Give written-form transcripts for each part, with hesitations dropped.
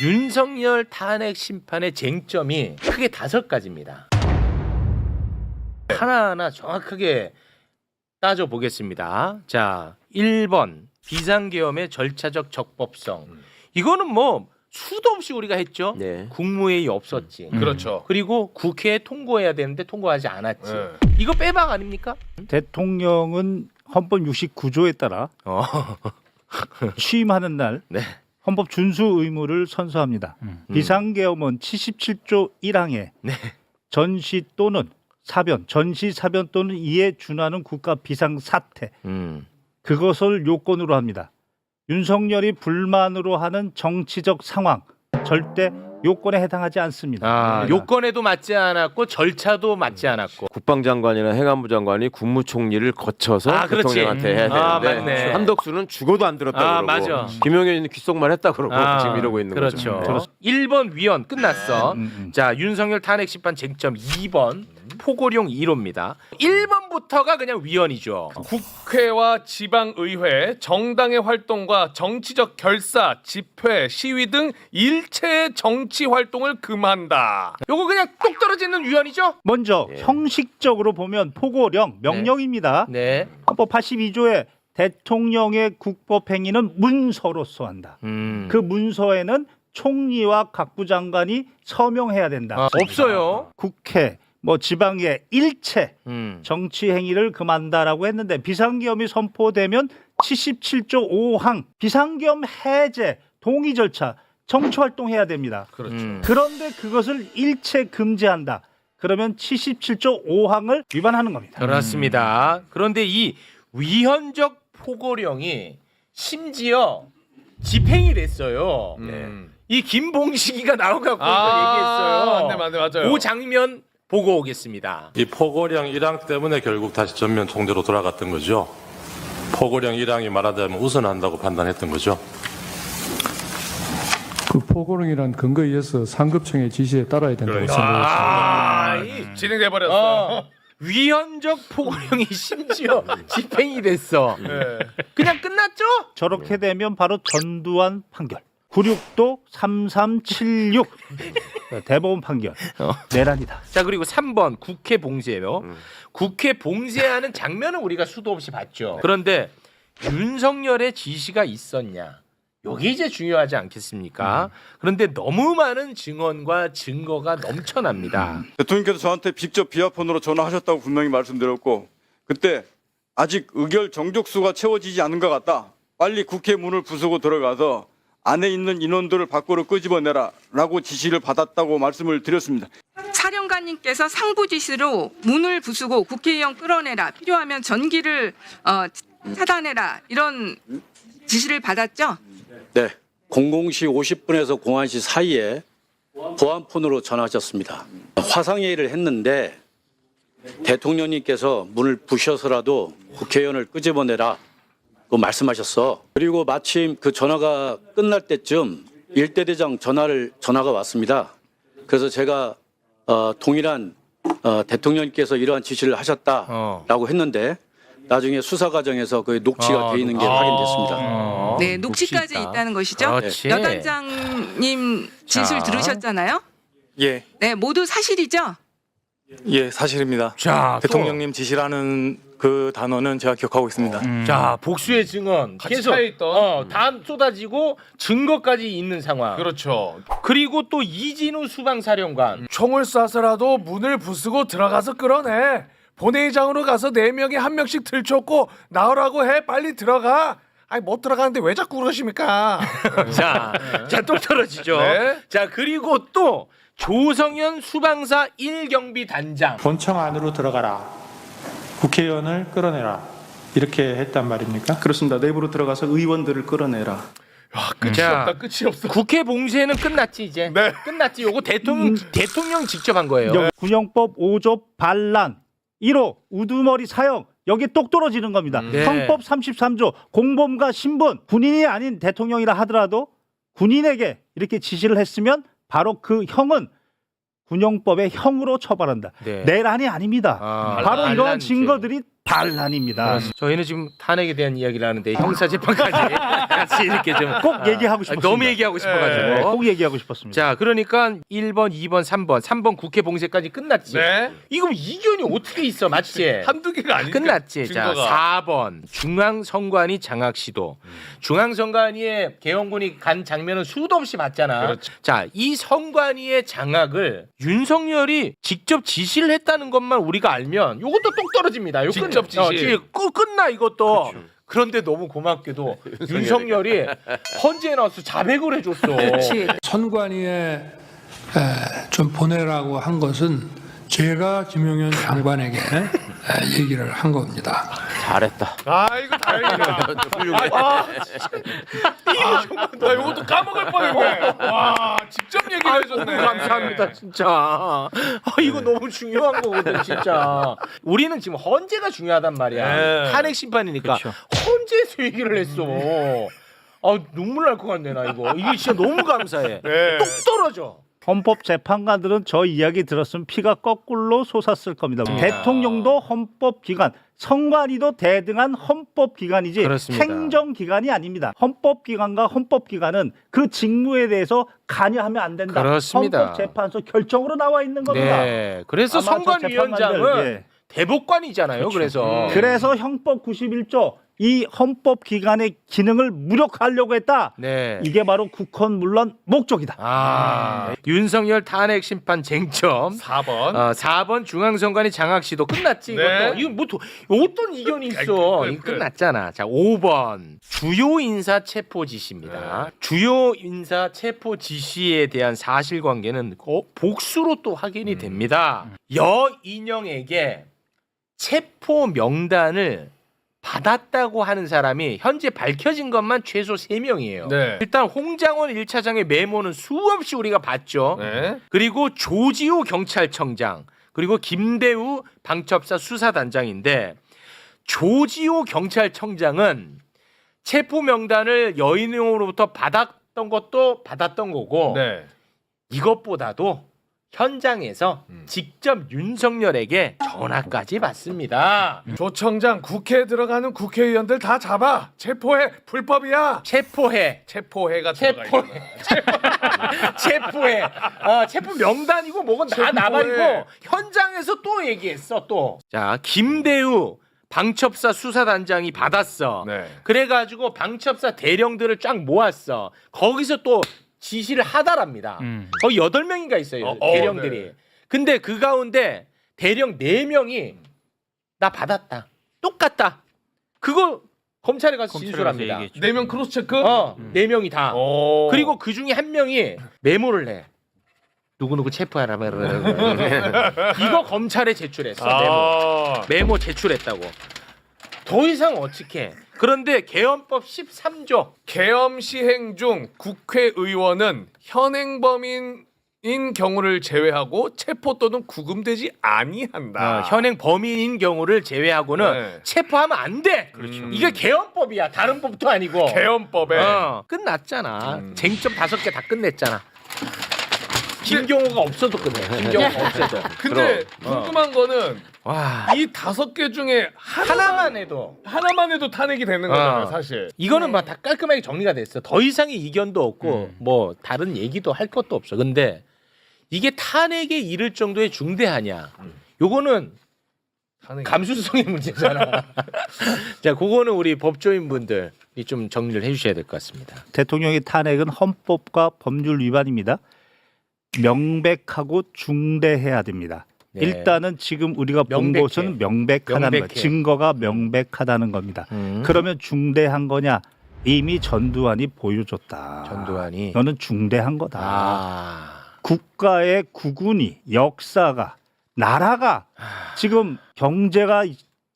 윤석열 탄핵 심판의 쟁점이 크게 5가지입니다. 하나하나 정확하게 따져보겠습니다. 자, 1번 비상계엄의 절차적 적법성. 이거는 뭐 수도 없이 우리가 했죠. 네. 국무회의 없었지. 그렇죠. 그리고 국회에 통과해야 되는데 통과하지 않았지. 네. 이거 빼박 아닙니까? 대통령은 헌법 69조에 따라 취임하는 날 네. 헌법 준수 의무를 선서합니다. 비상계엄은 77조 1항에 네. 전시 또는 사변, 전시 사변 또는 이에 준하는 국가 비상 사태 그것을 요건으로 합니다. 윤석열이 불만으로 하는 정치적 상황 절대 요건에 해당하지 않습니다. 요건에도 맞지 않았고 절차도 맞지 않았고. 국방장관이나 행안부 장관이 국무총리를 거쳐서 그렇지. 대통령한테 해야 되는데 맞네. 한덕수는 죽어도 안 들었다고 그러고 맞아. 김용현은 귓속말 했다 그러고 지금 이러고 있는 그렇죠. 거죠. 1번 위헌 끝났어. 자, 윤석열 탄핵 심판 쟁점 2번 포고령 1호입니다. 1번부터가 그냥 위헌이죠. 국회와 지방의회, 정당의 활동과 정치적 결사, 집회, 시위 등 일체의 정치 활동을 금한다. 요거 그냥 똑 떨어지는 위헌이죠? 먼저 형식적으로 보면 포고령 명령입니다. 네. 헌법 82조에 대통령의 국법행위는 문서로서 한다. 그 문서에는 총리와 각부 장관이 서명해야 된다. 없어요. 국회, 지방의 일체 정치 행위를 금한다라고 했는데 비상계엄이 선포되면 77조 5항 비상계엄 해제 동의 절차 정치 활동해야 됩니다. 그렇죠. 그런데 그것을 일체 금지한다. 그러면 77조 5항을 위반하는 겁니다. 그렇습니다. 그런데 이 위헌적 포고령이 심지어 집행이 됐어요. 이 김봉식이가 나와갖고 얘기했어요. 맞네, 맞아요. 그 장면 보고 오겠습니다. 이 포고령 1항 때문에 결국 다시 전면 통제로 돌아갔던 거죠. 포고령 1항이 말하자면 우선한다고 판단했던 거죠. 그 포고령이란 근거에 의해서 상급청의 지시에 따라야 된다고 생각했습니다. 진행돼 버렸어. 위헌적 포고령이 심지어 집행이 됐어. 그냥 끝났죠? 저렇게 되면 바로 전두환 판결. 96도 3376 대법원 판결 내란이다. 자, 그리고 3번 국회 봉쇄요. 국회 봉쇄하는 장면은 우리가 수도 없이 봤죠. 그런데 윤석열의 지시가 있었냐? 여기 이제 중요하지 않겠습니까? 그런데 너무 많은 증언과 증거가 넘쳐납니다. 대통령께서 저한테 직접 비화폰으로 전화하셨다고 분명히 말씀드렸고 그때 아직 의결 정족수가 채워지지 않은 것 같다. 빨리 국회 문을 부수고 들어가서 안에 있는 인원들을 밖으로 끄집어내라 라고 지시를 받았다고 말씀을 드렸습니다. 사령관님께서 상부 지시로 문을 부수고 국회의원 끌어내라, 필요하면 전기를 차단해라 이런 지시를 받았죠? 네, 00시 50분에서 01시 사이에 보안폰으로 전화하셨습니다. 화상회의를 했는데 대통령님께서 문을 부셔서라도 국회의원을 끄집어내라 고 말씀하셨어. 그리고 마침 그 전화가 끝날 때쯤 일대대장 전화가 왔습니다. 그래서 제가 동일한 대통령님께서 이러한 지시를 하셨다라고 했는데 나중에 수사 과정에서 그 녹취가 돼 있는 게 확인됐습니다. 네, 녹취까지 있다는 것이죠. 그렇지. 여단장님 진술 들으셨잖아요. 예, 네, 모두 사실이죠. 예, 사실입니다. 자, 대통령님 지시라는 그 단어는 제가 기억하고 있습니다. 자, 복수의 증언 같이 계속 차여있던. 다 쏟아지고 증거까지 있는 상황. 그렇죠. 그리고 또 이진우 수방사령관. 총을 쏴서라도 문을 부수고 들어가서 끌어내. 본회의장으로 가서 4명이 한 명씩 들쳤고 나오라고 해. 빨리 들어가. 아니 못 들어가는데 왜 자꾸 그러십니까? 자, 또 떨어지죠. 네. 자, 그리고 또 조성현 수방사 1경비 단장. 본청 안으로 들어가라. 국회의원을 끌어내라. 이렇게 했단 말입니까? 그렇습니다. 내부로 들어가서 의원들을 끌어내라. 와, 끝이 없다. 끝이 없어. 국회 봉쇄는 끝났지 이제. 네. 끝났지. 요거 대통령 직접 한 거예요. 군영법 5조 반란 1호 우두머리 사형 여기 똑 떨어지는 겁니다. 네. 헌법 33조 공범과 신분 군인이 아닌 대통령이라 하더라도 군인에게 이렇게 지시를 했으면 바로 그 형은 군영법의 형으로 처벌한다. 네. 내란이 아닙니다. 바로 이러한 반란죄. 증거들이 반란입니다. 저희는 지금 탄핵에 대한 이야기를 하는데 형사 재판까지 같이 이렇게 좀 꼭 얘기하고 싶었습니다. 너무 얘기하고 싶어가지고. 네, 꼭 얘기하고 싶었습니다. 자, 그러니까 1번, 2번, 3번 국회 봉쇄까지 끝났지. 네. 이거 이견이 어떻게 있어, 맞지? 한두 개가 아니니까. 끝났지. 자, 증거가. 4번 중앙선관위 장악 시도. 중앙선관위에 개헌군이 간 장면은 수도 없이 봤잖아. 그렇죠. 자, 이 선관위의 장악을 윤석열이 직접 지시를 했다는 것만 우리가 알면 이것도 똑 떨어집니다. 이거 직접 지시. 끝나 이것도. 그런데 너무 고맙게도 윤석열이 헌재에 나와서 자백을 해줬어. 선관위에 좀 보내라고 한 것은 제가 김용현 장관에게 얘기를 한 겁니다. 잘했다. 아 이거 다행이다. 나 이것도 까먹을 뻔했네. 와 직접 얘기를 해줬네. 감사합니다 진짜. 이거 너무 중요한 거거든 진짜. 우리는 지금 헌재가 중요하단 말이야. 네. 탄핵 심판이니까 헌재에서 얘기를 했어. 눈물 날 것 같네 나 이거. 이게 진짜 너무 감사해. 네. 똑 떨어져. 헌법재판관들은 저 이야기 들었으면 피가 거꾸로 솟았을 겁니다. 대통령도 헌법기관, 선관위도 대등한 헌법기관이지 그렇습니다. 행정기관이 아닙니다. 헌법기관과 헌법기관은 그 직무에 대해서 관여하면 안 된다. 그렇습니다. 헌법재판소 결정으로 나와 있는 겁니다. 네. 그래서 아마 저 선관위원장은 재판관들, 예. 대법관이잖아요. 그래서 형법 91조 이 헌법기관의 기능을 무력화하려고 했다. 네. 이게 바로 국헌 물론 목적이다. 윤석열 탄핵 심판 쟁점 4번. 4번 중앙선관위 장악 시도 끝났지. 네. 이거 뭐 어떤 이견이 있어? 이거 끝났잖아. 자, 5번 주요 인사 체포 지시입니다. 주요 인사 체포 지시에 대한 사실관계는 복수로 또 확인이 됩니다. 여인영에게 체포 명단을 받았다고 하는 사람이 현재 밝혀진 것만 최소 3명이에요. 네. 일단 홍장원 1차장의 메모는 수없이 우리가 봤죠. 네. 그리고 조지호 경찰청장, 그리고 김대우 방첩사 수사단장인데 조지호 경찰청장은 체포 명단을 여인으로부터 받았던 것도 받았던 거고 네. 이것보다도 현장에서 직접 윤석열에게 전화까지 받습니다. 조 청장 국회에 들어가는 국회의원들 다 잡아 체포해. 불법이야. 체포해. 체포해가 들어가 있구나. 체포해. 체포 명단이고 뭐건 다 체포해. 나발이고 현장에서 또 얘기했어 또. 자, 김대우 방첩사 수사단장이 받았어. 네. 그래가지고 방첩사 대령들을 쫙 모았어. 거기서 또 지시를 하다랍니다. 거의 8명인가 있어요. 대령들이. 네. 근데 그 가운데 대령 4명이 나 받았다. 똑같다. 그거 검찰에 가서 진술합니다. 4명 크로스 체크? 4명이 다. 오. 그리고 그 중에 한 명이 메모를 해. 누구누구 체포하라. 이거 검찰에 제출했어. 메모 제출했다고. 더 이상 어떻게? 그런데 개헌법 13조 계엄 시행 중 국회의원은 현행 범인인 경우를 제외하고 체포 또는 구금되지 아니한다. 현행 범인인 경우를 제외하고는 네. 체포하면 안 돼. 이게 개헌법이야. 다른 법도 아니고. 계엄법에 끝났잖아. 쟁점 5개 다 끝냈잖아. 김경호가 없어도 끝내. 김경호가 없어도. 근데 궁금한 거는 와. 이 5개 중에 하나만 해도 탄핵이 되는 거잖아요, 사실. 이거는 막 다 깔끔하게 정리가 됐어. 더 이상의 이견도 없고 뭐 다른 얘기도 할 것도 없어. 근데 이게 탄핵에 이를 정도의 중대하냐? 요거는 감수성의 문제잖아. 자, 그거는 우리 법조인분들이 좀 정리를 해주셔야 될 것 같습니다. 대통령의 탄핵은 헌법과 법률 위반입니다. 명백하고 중대해야 됩니다. 네. 일단은 지금 우리가 본 명백해. 것은 명백하다는 명백해. 것, 증거가 명백하다는 겁니다. 그러면 중대한 거냐? 이미 전두환이 보여줬다. 전두환이. 너는 중대한 거다. 국가의 국운이, 역사가, 나라가 지금 경제가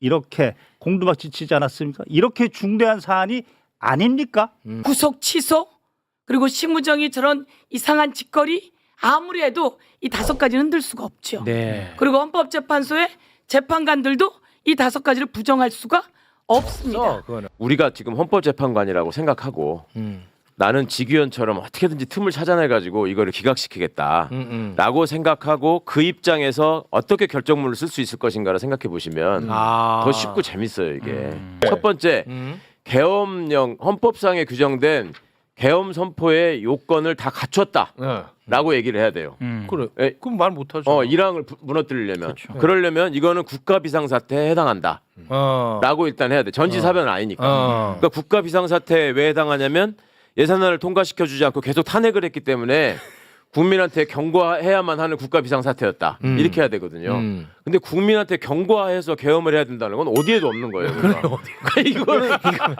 이렇게 공두박질 치지 않았습니까? 이렇게 중대한 사안이 아닙니까? 구속 취소 그리고 심우정이 저런 이상한 짓거리 아무리 해도 이 5가지는 흔들 수가 없죠. 네. 그리고 헌법재판소의 재판관들도 이 5가지를 부정할 수가 없습니다. 그거는. 우리가 지금 헌법재판관이라고 생각하고 나는 지규현처럼 어떻게든지 틈을 찾아내가지고 이거를 기각시키겠다라고 생각하고 그 입장에서 어떻게 결정문을 쓸 수 있을 것인가를 생각해 보시면 더 쉽고 재밌어요 이게. 첫 번째 계엄령 헌법상에 규정된 계엄 선포의 요건을 다 갖췄다라고 얘기를 해야 돼요. 그래. 그럼 말 못하죠. 1항을 무너뜨리려면 그러려면 이거는 국가 비상사태에 해당한다. 라고 일단 해야 돼. 전지사변은 아니니까. 그러니까 국가 비상사태에 왜 해당하냐면 예산안을 통과시켜 주지 않고 계속 탄핵을 했기 때문에 국민한테 경고해야만 하는 국가 비상사태였다. 이렇게 해야 되거든요. 근데 국민한테 경고해서 계엄을 해야 된다는 건 어디에도 없는 거예요. 그러니까 이거는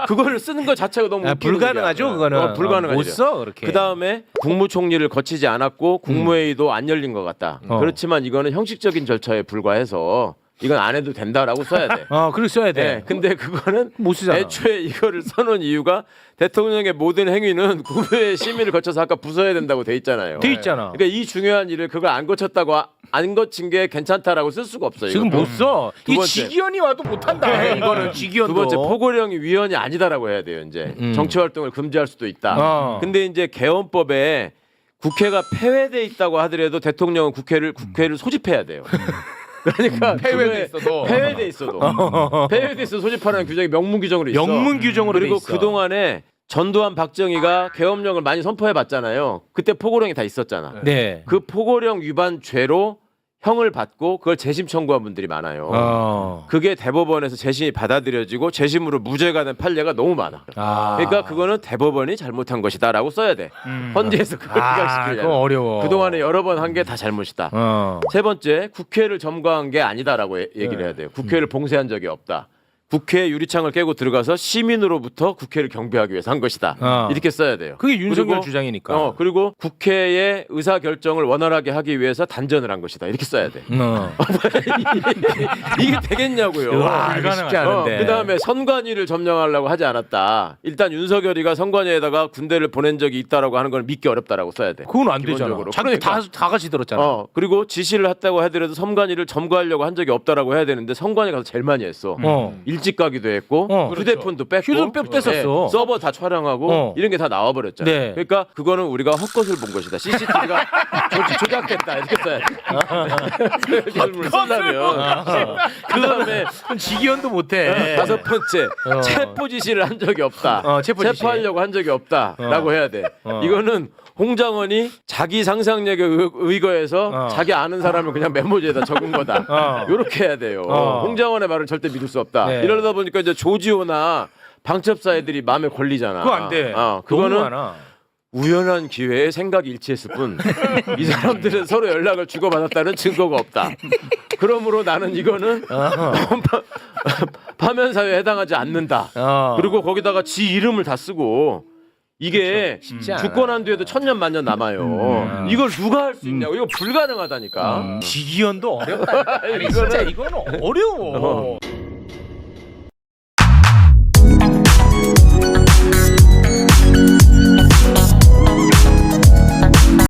그거를 쓰는 것 자체가 너무 웃기는 불가능하죠. 얘기야. 그거는 불가능하죠. 못 써 그렇게. 그다음에 국무총리를 거치지 않았고 국무회의도 안 열린 것 같다. 그렇지만 이거는 형식적인 절차에 불과해서 이건 안 해도 된다라고 써야 돼. 그렇게 써야 돼. 네, 근데 그거는 못 쓰잖아. 애초에 이거를 써놓은 이유가 대통령의 모든 행위는 국무회의 심의를 거쳐서 아까 부서야 된다고 돼 있잖아요. 돼 있잖아. 그러니까 이 중요한 일을 그걸 안 거쳤다고 안 거친 게 괜찮다라고 쓸 수가 없어요. 지금 이거. 못 써. 두 이 번째. 지기현이 와도 못한다. 이거는 지기현도. 두 번째 포고령이 위헌이 아니다라고 해야 돼요. 이제 정치 활동을 금지할 수도 있다. 근데 이제 계엄법에 국회가 폐회돼 있다고 하더라도 대통령은 국회를 소집해야 돼요. 그러니까 폐회돼 있어도 폐회돼 있어도 소집하라는 규정이 명문 규정으로 있어. 명문 규정으로 그리고 돼 있어. 그 동안에 전두환 박정희가 계엄령을 많이 선포해 봤잖아요. 그때 포고령이 다 있었잖아. 네. 그 포고령 위반 죄로 형을 받고 그걸 재심 청구한 분들이 많아요. 그게 대법원에서 재심이 받아들여지고 재심으로 무죄가 된 판례가 너무 많아. 그러니까 그거는 대법원이 잘못한 것이다라고 써야 돼. 헌재에서 그걸 기각시키려면. 그건 어려워. 그동안에 여러 번 한 게 다 잘못이다. 세 번째, 국회를 점거한 게 아니다라고 얘기를 해야 돼요. 국회를 봉쇄한 적이 없다. 국회 유리창을 깨고 들어가서 시민으로부터 국회를 경비하기 위해서 한 것이다. 이렇게 써야 돼요. 그게 윤석열 그리고, 주장이니까. 그리고 국회의 의사 결정을 원활하게 하기 위해서 단전을 한 것이다. 이렇게 써야 돼. 이게 되겠냐고요. 와, 이거 쉽지 않은데. 그다음에 선관위를 점령하려고 하지 않았다. 일단 윤석열이가 선관위에다가 군대를 보낸 적이 있다라고 하는 걸 믿기 어렵다라고 써야 돼. 그건 안 되잖아. 기본적으로. 자기 다 같이 들었잖아. 그리고 지시를 했다고 하더라도 선관위를 점거하려고 한 적이 없다라고 해야 되는데 선관위 가서 제일 많이 했어. 일찍 가기도 했고 휴대폰도 뺐고 휴대폰 뺐었어. 서버 다 촬영하고 이런 게 다 나와버렸잖아. 네. 그러니까 그거는 우리가 헛것을 본 것이다. CCTV가 조작했다 이렇게 써야지. 결문을 쓰려면 그다음에 지기현도 못해. 다섯 번째 체포 지시를 한 적이 없다. 체포하려고 한 적이 없다라고 해야 돼. 이거는 홍장원이 자기 상상력에 의거해서 자기 아는 사람을 그냥 메모지에다 적은 거다. 이렇게 해야 돼요. 홍장원의 말은 절대 믿을 수 없다. 네. 이러다 보니까 이제 조지호나 방첩사 애들이 마음에 걸리잖아. 그거 안 돼. 그거는 너무 많아. 우연한 기회에 생각이 일치했을 뿐 이 사람들은 서로 연락을 주고받았다는 증거가 없다. 그러므로 나는 이거는 파면 사회에 해당하지 않는다. 그리고 거기다가 지 이름을 다 쓰고 이게 주권한 뒤에도 천년 만년 남아요. 이걸 누가 할 수 있냐고. 이거 불가능하다니까. 지기현도 어렵다. 아니, 진짜 이거는 어려워.